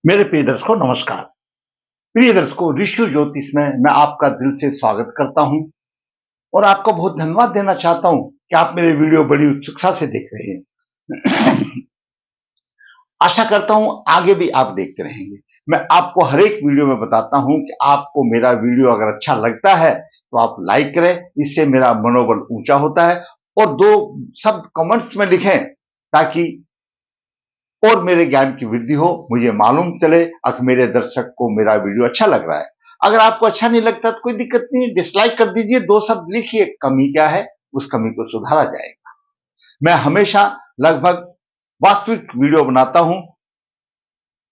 मेरे प्रिय दर्शकों नमस्कार। प्रिय दर्शकों, ऋषि ज्योतिष में मैं आपका दिल से स्वागत करता हूं और आपको बहुत धन्यवाद देना चाहता हूं कि आप मेरे वीडियो बड़ी उत्सुकता से देख रहे हैं। आशा करता हूं आगे भी आप देखते रहेंगे। मैं आपको हर एक वीडियो में बताता हूं कि आपको मेरा वीडियो अगर अच्छा लगता है तो आप लाइक करें, इससे मेरा मनोबल ऊंचा होता है। और दो शब्द कमेंट्स में लिखें ताकि और मेरे ज्ञान की वृद्धि हो, मुझे मालूम चले कि मेरे दर्शक को मेरा वीडियो अच्छा लग रहा है। अगर आपको अच्छा नहीं लगता तो कोई दिक्कत नहीं, डिसलाइक कर दीजिए, दो शब्द लिखिए, कमी क्या है, उस कमी को सुधारा जाएगा। मैं हमेशा लगभग वास्तविक वीडियो बनाता हूं।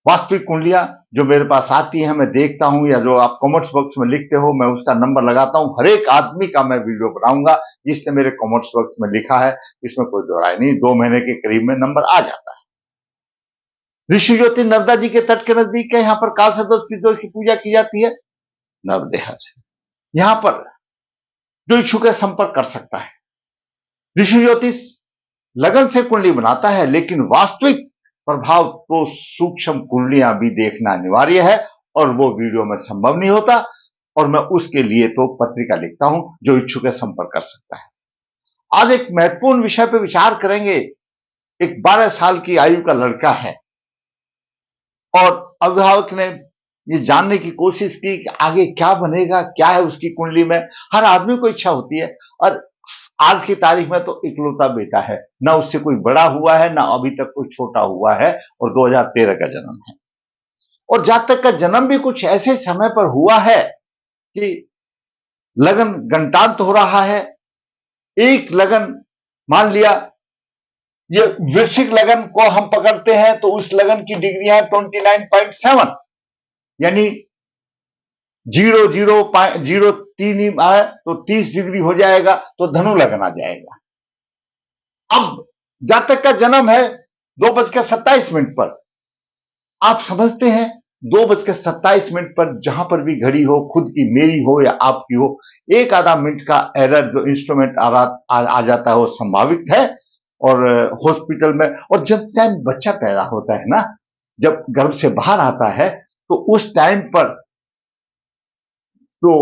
वास्तविक कुंडलियां जो मेरे पास आती है मैं देखता हूं, या जो आप कमेंट्स बॉक्स में लिखते हो मैं उसका नंबर लगाता हूं। हर एक आदमी का मैं वीडियो बनाऊंगा जिसने मेरे कमेंट्स बॉक्स में लिखा है, इसमें कोई दो राय नहीं। 2 महीने के करीब में नंबर आ जाता है। ऋषि ज्योति नर्मदा जी के तट के नजदीक है। यहाँ पर काल सदोष पितरों की पूजा की जाती है। नवदेहा से यहाँ पर जो इच्छुक है संपर्क कर सकता है। ऋषि ज्योतिष लगन से कुंडली बनाता है, लेकिन वास्तविक प्रभाव तो सूक्ष्म कुंडलियां भी देखना अनिवार्य है और वो वीडियो में संभव नहीं होता। और मैं उसके लिए तो पत्रिका लिखता हूं, जो इच्छुक है संपर्क कर सकता है। आज एक महत्वपूर्ण विषय पर विचार करेंगे। एक 12 साल की आयु का लड़का है और अभिभावक ने ये जानने की कोशिश की कि आगे क्या बनेगा, क्या है उसकी कुंडली में। हर आदमी को इच्छा होती है, और आज की तारीख में तो इकलौता बेटा है, ना उससे कोई बड़ा हुआ है ना अभी तक कोई छोटा हुआ है, और 2013 का जन्म है। और जातक का जन्म भी कुछ ऐसे समय पर हुआ है कि लगन घंटांत हो रहा है। एक लगन, मान लिया ये वृश्चिक लगन को हम पकड़ते हैं तो उस लगन की डिग्रियां 29.7, यानी 0.03 ही आए तो 30 डिग्री हो जाएगा, तो धनु लगन आ जाएगा। अब जातक का जन्म है 2:27 पर। आप समझते हैं 2:27 पर जहां पर भी घड़ी हो, खुद की मेरी हो या आपकी हो, एक आधा मिनट का एरर जो इंस्ट्रूमेंट आ जाता है वो संभावित है। और हॉस्पिटल में, और जब टाइम बच्चा पैदा होता है ना, जब गर्भ से बाहर आता है तो उस टाइम पर तो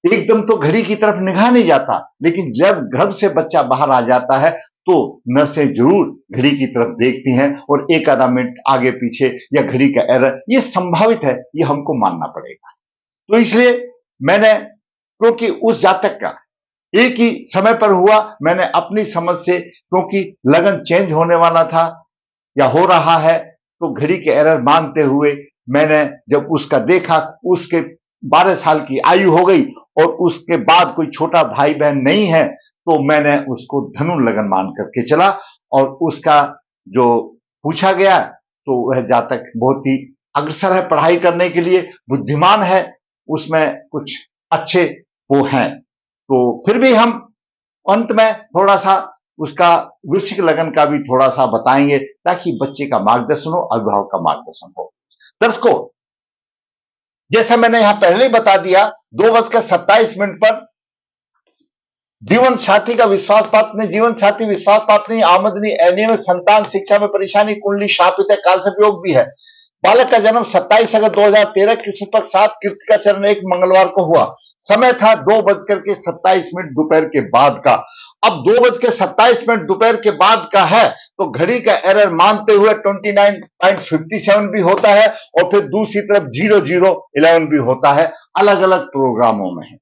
एकदम तो घड़ी की तरफ निगाह नहीं जाता, लेकिन जब गर्भ से बच्चा बाहर आ जाता है तो नर्सें जरूर घड़ी की तरफ देखती हैं, और एक आधा मिनट आगे पीछे या घड़ी का एरर ये संभावित है, ये हमको मानना पड़ेगा। तो इसलिए मैंने, क्योंकि उस जातक का एक ही समय पर हुआ, मैंने अपनी समझ से, क्योंकि लगन चेंज होने वाला था या हो रहा है, तो घड़ी के एरर मानते हुए मैंने जब उसका देखा, उसके 12 साल की आयु हो गई और उसके बाद कोई छोटा भाई बहन नहीं है, तो मैंने उसको धनु लगन मान करके चला। और उसका जो पूछा गया तो वह जातक बहुत ही अग्रसर है पढ़ाई करने के लिए, बुद्धिमान है, उसमें कुछ अच्छे वो हैं। तो फिर भी हम अंत में थोड़ा सा उसका वृश्चिक लगन का भी थोड़ा सा बताएंगे, ताकि बच्चे का मार्गदर्शन हो, अभिभावक का मार्गदर्शन हो। दर्शकों, जैसा मैंने यहां पहले ही बता दिया, 2:27 पर जीवन साथी का विश्वास पात्र नहीं, जीवन साथी विश्वास पात्र नहीं, आमदनी अनियमित, संतान शिक्षा में परेशानी, कुंडली शापित है, काल संयोग भी है। बालक का जन्म 27 अगस्त 2013 कृष्ण पक्ष 7 कृतिका चरण 1 मंगलवार को हुआ। समय था 2:27 दोपहर के बाद का। अब 2:27 दोपहर के बाद का है तो घड़ी का एरर मानते हुए 29.57 भी होता है, और फिर दूसरी तरफ 0011 भी होता है। अलग अलग प्रोग्रामों में है।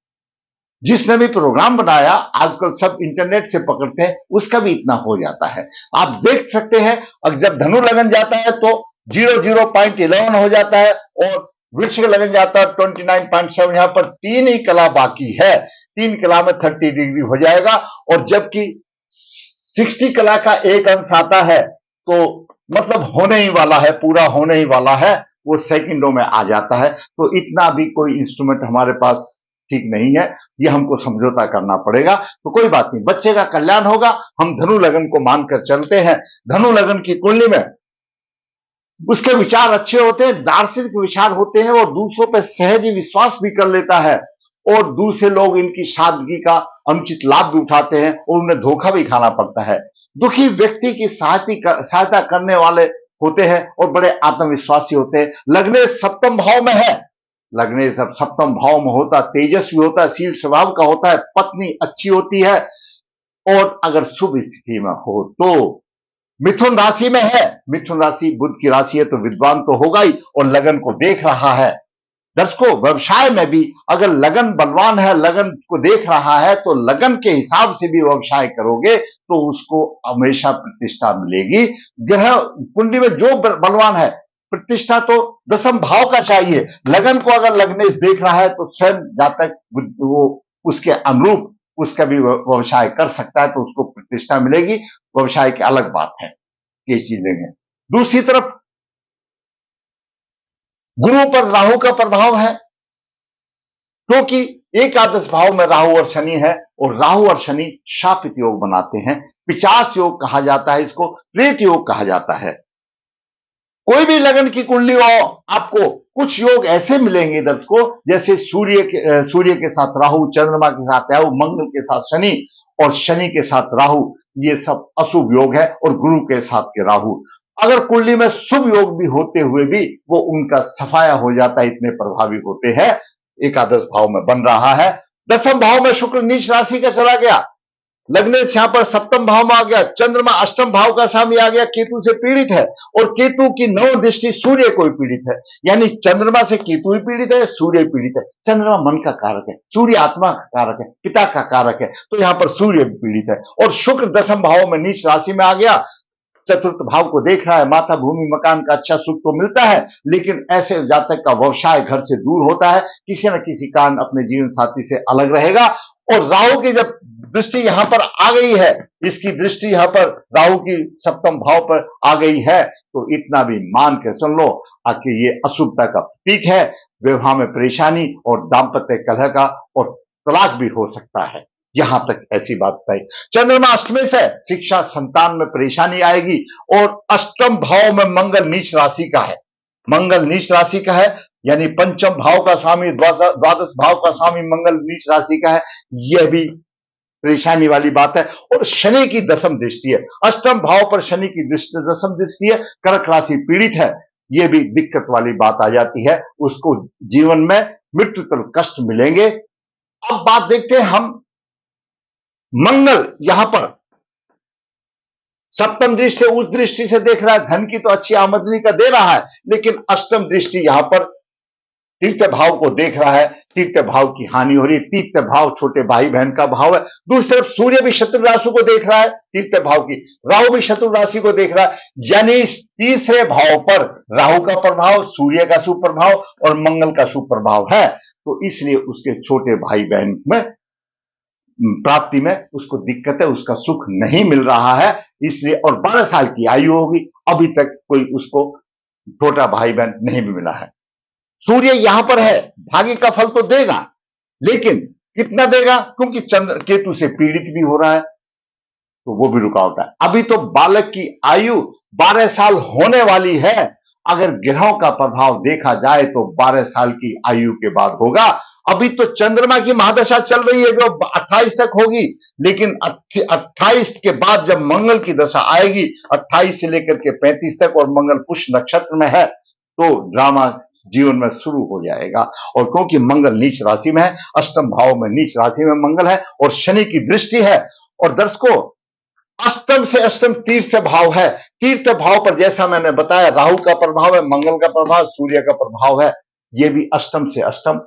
जिसने भी प्रोग्राम बनाया, आजकल सब इंटरनेट से पकड़ते हैं, उसका भी इतना हो जाता है। आप देख सकते हैं, अब जब धनु लगन जाता है तो 00.11 हो जाता है, और वृश्चिक लगन जाता है 29.7। यहां पर 3 ही कला बाकी है, 3 कला में 30 डिग्री हो जाएगा। और जबकि 60 कला का एक अंश आता है, तो मतलब होने ही वाला है, पूरा होने ही वाला है, वो सेकंडों में आ जाता है। तो इतना भी कोई इंस्ट्रूमेंट हमारे पास ठीक नहीं है, ये हमको समझौता करना पड़ेगा। तो कोई बात नहीं, बच्चे का कल्याण होगा। हम धनु लगन को मानकर चलते हैं। धनु लगन की कुंडली में उसके विचार अच्छे होते हैं, दार्शनिक विचार होते हैं, और दूसरों पर सहज ही विश्वास भी कर लेता है, और दूसरे लोग इनकी सादगी का अनुचित लाभ भी उठाते हैं और उन्हें धोखा भी खाना पड़ता है। दुखी व्यक्ति की सहायता करने वाले होते हैं और बड़े आत्मविश्वासी होते हैं। लग्नेश सप्तम भाव में है, लग्नेश सब सप्तम भाव में होता, तेजस्वी होता है, शील स्वभाव का होता है, पत्नी अच्छी होती है, और अगर शुभ स्थिति में हो तो मिथुन राशि में है, मिथुन राशि बुध की राशि है, तो विद्वान तो होगा ही, और लगन को देख रहा है। दर्शकों, व्यवसाय में भी अगर लगन बलवान है, लगन को देख रहा है, तो लगन के हिसाब से भी व्यवसाय करोगे तो उसको हमेशा प्रतिष्ठा मिलेगी। ग्रह कुंडली में जो बलवान है, प्रतिष्ठा तो दसम भाव का चाहिए। लगन को अगर लग्नेश देख रहा है तो स्वयं जातक वो उसके अनुरूप उसका भी व्यवसाय कर सकता है, तो उसको प्रतिष्ठा मिलेगी। व्यवसाय की अलग बात है, ये चीजें। दूसरी तरफ गुरु पर राहु का प्रभाव है, क्योंकि एकादश भाव में राहु और शनि है, और राहु और शनि शापित योग बनाते हैं। पिशाच योग कहा जाता है इसको, प्रेत योग कहा जाता है। कोई भी लगन की कुंडली हो, आपको कुछ योग ऐसे मिलेंगे दर्शकों, जैसे सूर्य के साथ राहु, चंद्रमा के साथ राहु, मंगल के साथ शनि, और शनि के साथ राहु, ये सब अशुभ योग है, और गुरु के साथ के राहु। अगर कुंडली में शुभ योग भी होते हुए भी वो उनका सफाया हो जाता है, इतने प्रभावी होते हैं। एकादश भाव में बन रहा है, दसम भाव में शुक्र नीच राशि का चला गया, लग्नेश यहां पर सप्तम भाव में आ गया, चंद्रमा अष्टम भाव का स्वामी आ गया, केतु से पीड़ित है, और केतु की 9 दृष्टि सूर्य को पीड़ित है। यानी चंद्रमा से केतु ही पीड़ित है, सूर्य पीड़ित है। चंद्रमा मन का कारक है, सूर्य आत्मा का कारक है, पिता का कारक है, तो यहां पर सूर्य पीड़ित है। और शुक्र दसम भाव में नीच राशि में आ गया, चतुर्थ भाव को देख रहा है। माता भूमि मकान का अच्छा सुख तो मिलता है, लेकिन ऐसे जातक का व्यवसाय घर से दूर होता है, किसी न किसी कारण अपने जीवन साथी से अलग रहेगा। और राहु की जब दृष्टि यहां पर आ गई है, इसकी दृष्टि यहां पर राहु की सप्तम भाव पर आ गई है, तो इतना भी मान के सुन लो कि ये अशुभता का प्रतीक है। विवाह में परेशानी और दाम्पत्य कलह का और तलाक भी हो सकता है, यहां तक ऐसी बात तय। चंद्रमा अष्टमी से शिक्षा संतान में परेशानी आएगी, और अष्टम भाव में मंगल नीच राशि का है, मंगल नीच राशि का है, यानी पंचम भाव का स्वामी, द्वादश भाव का स्वामी मंगल नीच राशि का है, यह भी परेशानी वाली बात है। और शनि की दसम दृष्टि है, अष्टम भाव पर शनि की दृष्टि दसम दृष्टि है, कर्क राशि पीड़ित है, यह भी दिक्कत वाली बात आ जाती है, उसको जीवन में मृत्यु तक कष्ट मिलेंगे। अब बात देखते हैं हम, मंगल यहां पर सप्तम दृष्टि उस दृष्टि से देख रहा है, धन की तो अच्छी आमदनी का दे रहा है, लेकिन अष्टम दृष्टि यहां पर तीर्थ भाव को देख रहा है, तीर्थ भाव की हानि हो रही है। तीर्थ भाव छोटे भाई बहन का भाव है। दूसरी तरफ सूर्य भी शत्रु राशि को देख रहा है, तीर्थ भाव की, राहु भी शत्रु राशि को देख रहा है, यानी तीसरे भाव पर राहु का प्रभाव, सूर्य का सुप्रभाव और मंगल का सुप्रभाव है। तो इसलिए उसके छोटे भाई बहन में प्राप्ति में उसको दिक्कत है, उसका सुख नहीं मिल रहा है, इसलिए। और 12 साल की आयु होगी, अभी तक कोई उसको छोटा भाई बहन नहीं भी मिला है। सूर्य यहां पर है, भाग्य का फल तो देगा, लेकिन कितना देगा, क्योंकि चंद्र केतु से पीड़ित भी हो रहा है, तो वो भी रुकावट है। अभी तो बालक की आयु 12 साल होने वाली है, अगर ग्रहों का प्रभाव देखा जाए तो 12 साल की आयु के बाद होगा। अभी तो चंद्रमा की महादशा चल रही है जो 28 तक होगी, लेकिन 28 के बाद जब मंगल की दशा आएगी, 28 से लेकर के 35 तक, और मंगल पुष्य नक्षत्र में है, तो ड्रामा जीवन में शुरू हो जाएगा। और क्योंकि मंगल नीच राशि में है, अष्टम भाव में नीच राशि में मंगल है, और शनि की दृष्टि है। और दर्शकों, अष्टम से अष्टम तीर्थ भाव है, तीर्थ भाव पर जैसा मैंने बताया राहु का प्रभाव है, मंगल का प्रभाव, सूर्य का प्रभाव है, यह भी अष्टम से अष्टम,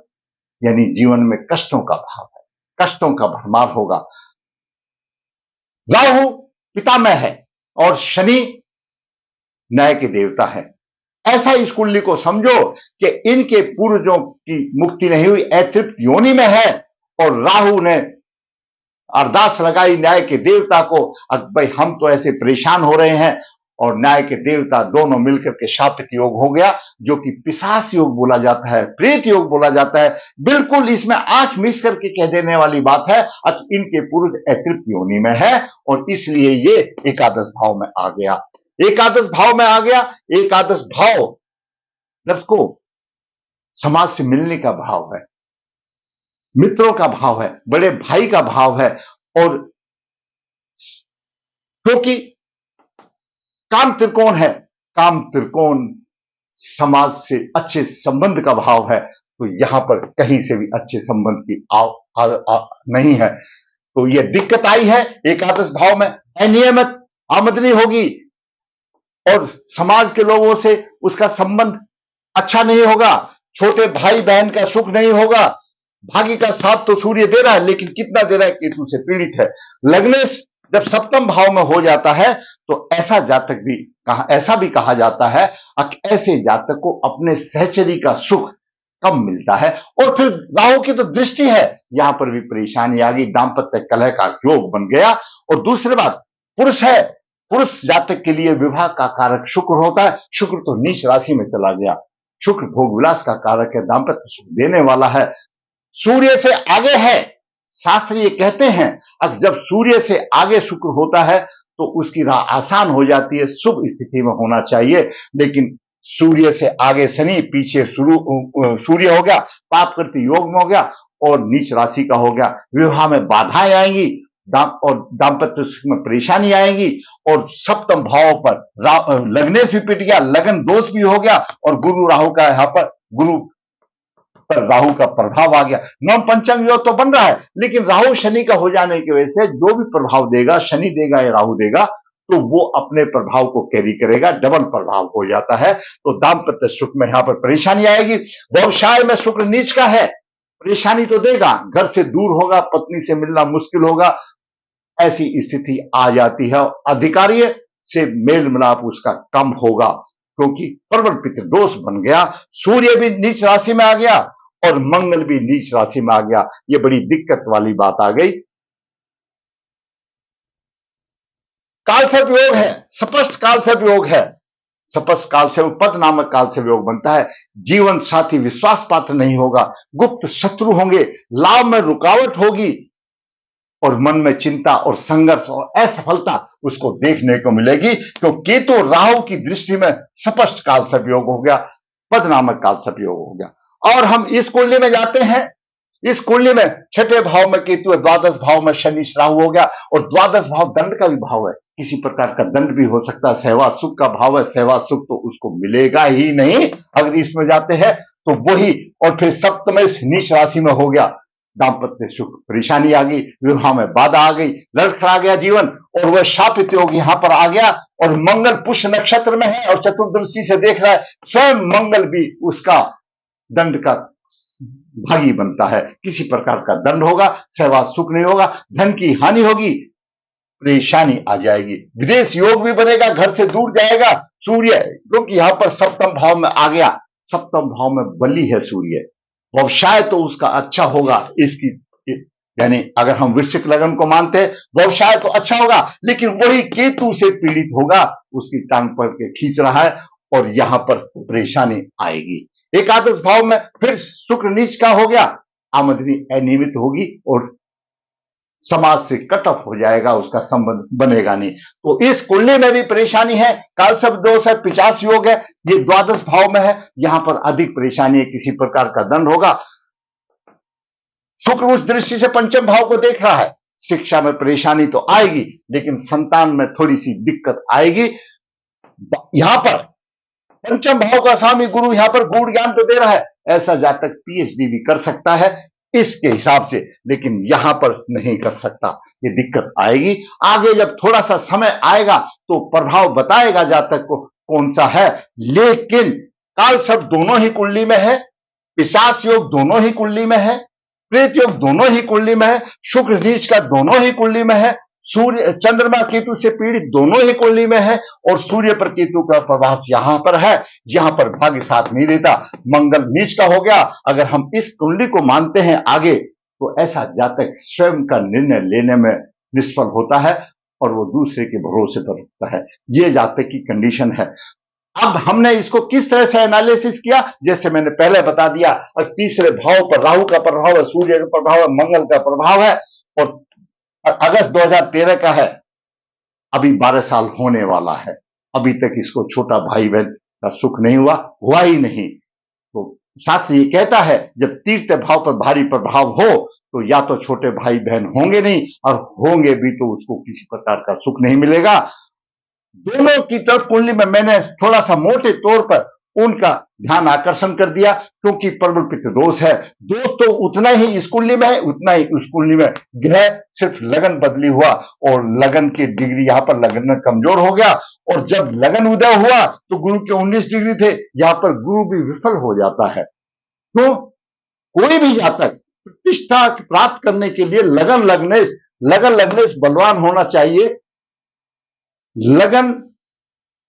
यानी जीवन में कष्टों का भाव है, कष्टों का भरमार होगा। राहु पिता में है और शनि न्याय के देवता है। ऐसा इस कुंडली को समझो कि इनके पूर्वजों की मुक्ति नहीं हुई, अतृप्त योनि में है, और राहु ने अरदास लगाई न्याय के देवता को, भाई हम तो ऐसे परेशान हो रहे हैं, और न्याय के देवता दोनों मिलकर के शापित योग हो गया, जो कि पिशाच योग बोला जाता है, प्रेत योग बोला जाता है। बिल्कुल इसमें आंख मिस करके कह देने वाली बात है, इनके पूर्वज अतृप्त योनि में है, और इसलिए ये एकादश भाव में आ गया, एकादश भाव में आ गया। एकादश भाव दर्शकों समाज से मिलने का भाव है, मित्रों का भाव है, बड़े भाई का भाव है, और क्योंकि काम त्रिकोण है, काम त्रिकोण समाज से अच्छे संबंध का भाव है, तो यहां पर कहीं से भी अच्छे संबंध की नहीं है। तो यह दिक्कत आई है। एकादश भाव में अनियमित आमदनी होगी और समाज के लोगों से उसका संबंध अच्छा नहीं होगा, छोटे भाई बहन का सुख नहीं होगा। भाग्य का साथ तो सूर्य दे रहा है, लेकिन कितना दे रहा है, केतु से पीड़ित है। लग्नेश जब सप्तम भाव में हो जाता है तो ऐसा भी कहा जाता है कि ऐसे जातक को अपने सहचरी का सुख कम मिलता है। और फिर राहु की तो दृष्टि है, यहां पर भी परेशानी आ गई, दाम्पत्य कलह का योग बन गया। और दूसरी बात, पुरुष है, पुरुष जातक के लिए विवाह का कारक शुक्र होता है। शुक्र तो नीच राशि में चला गया। शुक्र भोग विलास का कारक है, दाम्पत्य सुख देने वाला है, सूर्य से आगे है। शास्त्र ये कहते हैं कि जब सूर्य से आगे शुक्र होता है तो उसकी राह आसान हो जाती है, शुभ स्थिति में होना चाहिए। लेकिन सूर्य से आगे शनि, पीछे सूर्य हो गया, पाप करते योग में हो गया और नीच राशि का हो गया। विवाह में बाधाएं आएंगी और दाम्पत्य सुख में परेशानी आएगी। और सप्तम भाव पर लग्नेश भी पिट गया, लगन दोष भी हो गया और गुरु राहु का यहां पर राहु का प्रभाव आ गया। नवम पंचम योग तो बन रहा है, लेकिन राहु शनि का हो जाने की वजह से जो भी प्रभाव देगा, शनि देगा या राहु देगा, तो वो अपने प्रभाव को कैरी करेगा, डबल प्रभाव हो जाता है। तो दाम्पत्य सुख में यहां पर परेशानी आएगी। व्यवसाय में शुक्र नीच का है, परेशानी तो देगा, घर से दूर होगा, पत्नी से मिलना मुश्किल होगा, ऐसी स्थिति आ जाती है। अधिकारी से मेल मिलाप उसका कम होगा, क्योंकि प्रबल पितृदोष बन गया। सूर्य भी नीच राशि में आ गया और मंगल भी नीच राशि में आ गया। ये बड़ी दिक्कत वाली बात आ गई। कालसर्प योग है, स्पष्ट कालसर्प योग है। स्पष्ट काल से पद नामक काल से योग बनता है। जीवन साथी विश्वास पात्र नहीं होगा, गुप्त शत्रु होंगे, लाभ में रुकावट होगी और मन में चिंता और संघर्ष और असफलता उसको देखने को मिलेगी, क्योंकि केतु राहु की दृष्टि में स्पष्ट कालसर्प योग हो गया, पद नामक कालसर्प योग हो गया। और हम इस कुंडली में जाते हैं, इस कुंडली में छठे भाव में केतु है, द्वादश भाव में शनि राहु हो गया। और द्वादश भाव दंड का भी भाव है, किसी प्रकार का दंड भी हो सकता है। सहवा सुख का भाव है, सहवा सुख तो उसको मिलेगा ही नहीं अगर इसमें जाते हैं तो वही। और फिर सप्तम नीच राशि में हो गया, दाम्पत्य सुख परेशानी आ गई, विवाह में बाधा आ गई, लड़खड़ा गया जीवन और वह शापित योग यहां पर आ गया। और मंगल पुष्य नक्षत्र में है और चतुर्दशी से देख रहा है, स्वयं मंगल भी उसका दंड का भागी बनता है। किसी प्रकार का दंड होगा, सहवा सुख नहीं होगा, धन की हानि होगी, परेशानी आ जाएगी। विदेश योग भी बनेगा, घर से दूर जाएगा सूर्य, क्योंकि यहां पर सप्तम भाव में आ गया। सप्तम भाव में बली है सूर्य, व्यवसाय तो उसका अच्छा होगा। इसकी यानी अगर हम वृश्चिक लगन को मानते हैं, व्यवसाय तो अच्छा होगा, लेकिन वही केतु से पीड़ित होगा, उसकी टांग पकड़ के खींच रहा है और यहां पर परेशानी आएगी। एकादश भाव में फिर शुक्र नीच का हो गया, आमदनी अनियमित होगी और समाज से कट ऑफ हो जाएगा, उसका संबंध बनेगा नहीं। तो इस कुंडली में भी परेशानी है, कालसर्प दोष है, पिशाच योग है, ये द्वादश भाव में है, यहां पर अधिक परेशानी है, किसी प्रकार का दंड होगा। शुक्र उस दृष्टि से पंचम भाव को देख रहा है, शिक्षा में परेशानी तो आएगी, लेकिन संतान में थोड़ी सी दिक्कत आएगी। यहां पर पंचम भाव का स्वामी गुरु यहां पर गूढ़ ज्ञान तो दे रहा है, ऐसा जातक पीएचडी भी कर सकता है इसके हिसाब से, लेकिन यहां पर नहीं कर सकता, ये दिक्कत आएगी। आगे जब थोड़ा सा समय आएगा तो प्रभाव बताएगा जातक को कौन सा है। लेकिन कालसर्प दोनों ही कुंडली में है, पिशाच योग दोनों ही कुंडली में है, प्रेत योग दोनों ही कुंडली में है, शुक्र नीच का दोनों ही कुंडली में है, सूर्य चंद्रमा केतु से पीड़ित दोनों ही कुंडली में है और सूर्य पर केतु का प्रभाव यहां पर है, यहां पर भाग्य साथ नहीं देता। मंगल नीच का हो गया। अगर हम इस कुंडली को मानते हैं आगे, तो ऐसा जातक स्वयं का निर्णय लेने में निष्फल होता है और वो दूसरे के भरोसे पर रखता है। ये जातक की कंडीशन है। अब हमने इसको किस तरह से एनालिसिस किया, जैसे मैंने पहले बता दिया, तीसरे भाव पर राहु का प्रभाव है, सूर्य का प्रभाव है, मंगल का प्रभाव है और अगस्त 2013 का है, अभी 12 साल होने वाला है, अभी तक इसको छोटा भाई बहन का सुख नहीं हुआ ही नहीं। तो शास्त्र ये कहता है जब तीसरे भाव पर भारी प्रभाव हो तो या तो छोटे भाई बहन होंगे नहीं, और होंगे भी तो उसको किसी प्रकार का सुख नहीं मिलेगा। दोनों की तरफ कुंडली में मैंने थोड़ा सा मोटे तौर पर उनका ध्यान आकर्षण कर दिया, क्योंकि प्रबल पित्त दोष है। दोष तो उतना ही इस कुंडली में है, उतना ही उस कुंडली में। ग्रह सिर्फ लगन बदली हुआ और लगन की डिग्री यहां पर लगन में कमजोर हो गया, और जब लगन उदय हुआ तो गुरु के 19 डिग्री थे, यहां पर गुरु भी विफल हो जाता है। तो कोई भी जातक प्रतिष्ठा प्राप्त करने के लिए लगन लगने से बलवान होना चाहिए। लगन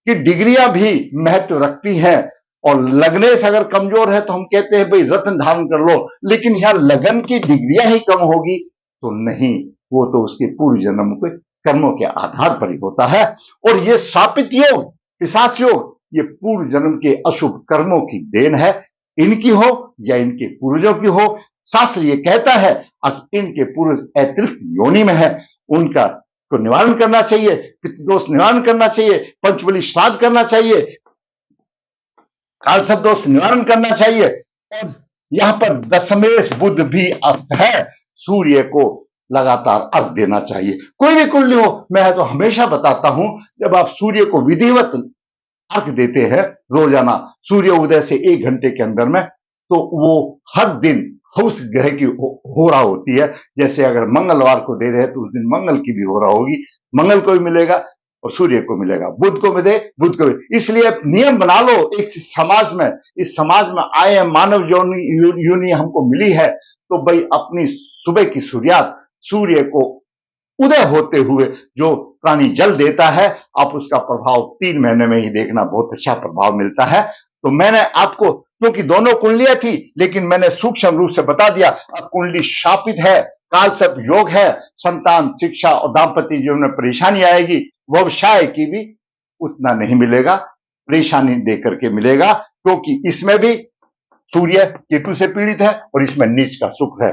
की डिग्रियां भी महत्व रखती हैं, और लगनेश अगर कमजोर है तो हम कहते हैं भाई रत्न धारण कर लो, लेकिन यहां लगन की डिग्रियां ही कम होगी तो नहीं, वो तो उसके पूर्व जन्म के कर्मों के आधार पर ही होता है। और ये शापित योग, पिशाच योग, ये पूर्व जन्म के अशुभ कर्मों की देन है, इनकी हो या इनके पूर्वजों की हो। शास्त्र ये कहता है इनके पूर्वज अतृप्त योनि में है, उनका को निवारण करना चाहिए, पितृदोष निवारण करना चाहिए, पंचबली श्राद्ध करना चाहिए, कालसर्प दोष निवारण करना चाहिए। और यहां पर दशमेश बुध भी अस्त है, सूर्य को लगातार अर्घ देना चाहिए। कोई भी कुंडली हो, मैं तो हमेशा बताता हूं, जब आप सूर्य को विधिवत अर्घ देते हैं रोजाना सूर्य उदय से 1 घंटे के अंदर में, तो वो हर दिन उस ग्रह की हो रहा होती है। जैसे अगर मंगलवार को दे रहे हैं तो उस दिन मंगल की भी हो रहा होगी, मंगल को भी मिलेगा और सूर्य को मिलेगा, बुध को मिले बुध को भी। इसलिए नियम बना लो एक समाज में, इस समाज में आए मानव योनि हमको मिली है, तो भाई अपनी सुबह की सूर्यात सूर्य को उदय होते हुए जो प्राणी जल देता है, आप उसका प्रभाव 3 महीने में ही देखना, बहुत अच्छा प्रभाव मिलता है। तो मैंने आपको, क्योंकि दोनों कुंडलियां थी, लेकिन मैंने सूक्ष्म रूप से बता दिया। अब कुंडली शापित है, कालसर्प योग है, संतान, शिक्षा और दाम्पत्य जीवन में परेशानी आएगी, व्यवसाय की भी उतना नहीं मिलेगा, परेशानी दे करके मिलेगा, क्योंकि इसमें भी सूर्य केतु से पीड़ित है और इसमें नीच का शुक्र है।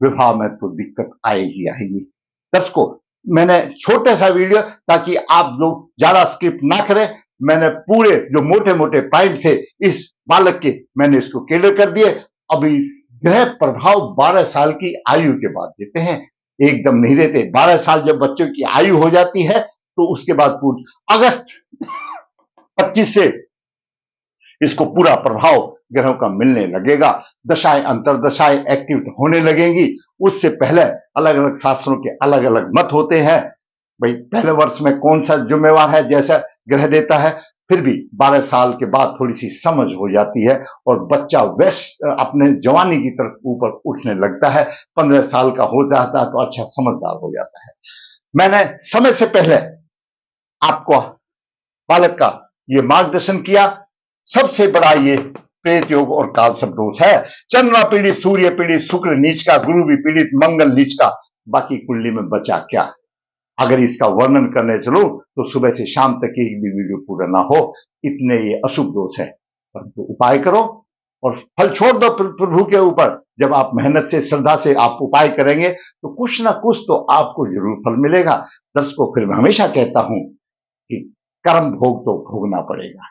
विवाह में तो दिक्कत आएगी आएगी। दर्शकों, मैंने छोटा सा वीडियो, ताकि आप लोग ज्यादा स्किप ना करें, मैंने पूरे जो मोटे मोटे पॉइंट थे इस बालक के, मैंने इसको क्लियर कर दिए। अभी ग्रह प्रभाव 12 साल की आयु के बाद देते हैं, एकदम नहीं देते। 12 साल जब बच्चों की आयु हो जाती है तो उसके बाद अगस्त 25 से इसको पूरा प्रभाव ग्रहों का मिलने लगेगा, दशाएं अंतरदशाएं एक्टिव होने लगेंगी। उससे पहले अलग अलग शास्त्रों के अलग अलग मत होते हैं, भाई पहले वर्ष में कौन सा जिम्मेवार है, जैसा ग्रह देता है। फिर भी 12 साल के बाद थोड़ी सी समझ हो जाती है और बच्चा अपने जवानी की तरफ ऊपर उठने लगता है। 15 साल का हो जाता है तो अच्छा समझदार हो जाता है। मैंने समय से पहले आपको बालक का ये मार्गदर्शन किया। सबसे बड़ा ये प्रेत योग और कालसर्प दोष है। चंद्रमा पीड़ित, सूर्य पीड़ित, शुक्र नीच का, गुरु भी पीड़ित, मंगल नीच का, बाकी कुंडली में बचा क्या? अगर इसका वर्णन करने चलो तो सुबह से शाम तक एक भी वीडियो पूरा ना हो, इतने ये अशुभ दोष है। परंतु उपाय करो और फल छोड़ दो प्रभु के ऊपर। जब आप मेहनत से, श्रद्धा से आप उपाय करेंगे तो कुछ ना कुछ तो आपको जरूर फल मिलेगा। दर्शकों, फिर मैं हमेशा कहता हूं कि कर्म भोग तो भोगना पड़ेगा।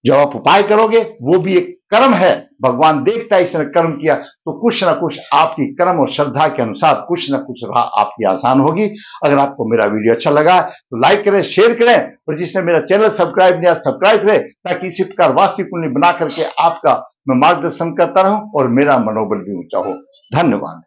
जब आप उपाय करोगे वो भी एक कर्म है, भगवान देखता है इसने कर्म किया, तो कुछ ना कुछ आपकी कर्म और श्रद्धा के अनुसार कुछ ना कुछ राह आपकी आसान होगी। अगर आपको मेरा वीडियो अच्छा लगा तो लाइक करें, शेयर करें, और जिसने मेरा चैनल सब्सक्राइब किया सब्सक्राइब करें, ताकि इसी प्रकार वास्तु कुंडली बना करके आपका मैं मार्गदर्शन करता रहूं और मेरा मनोबल भी ऊंचा हो। धन्यवाद।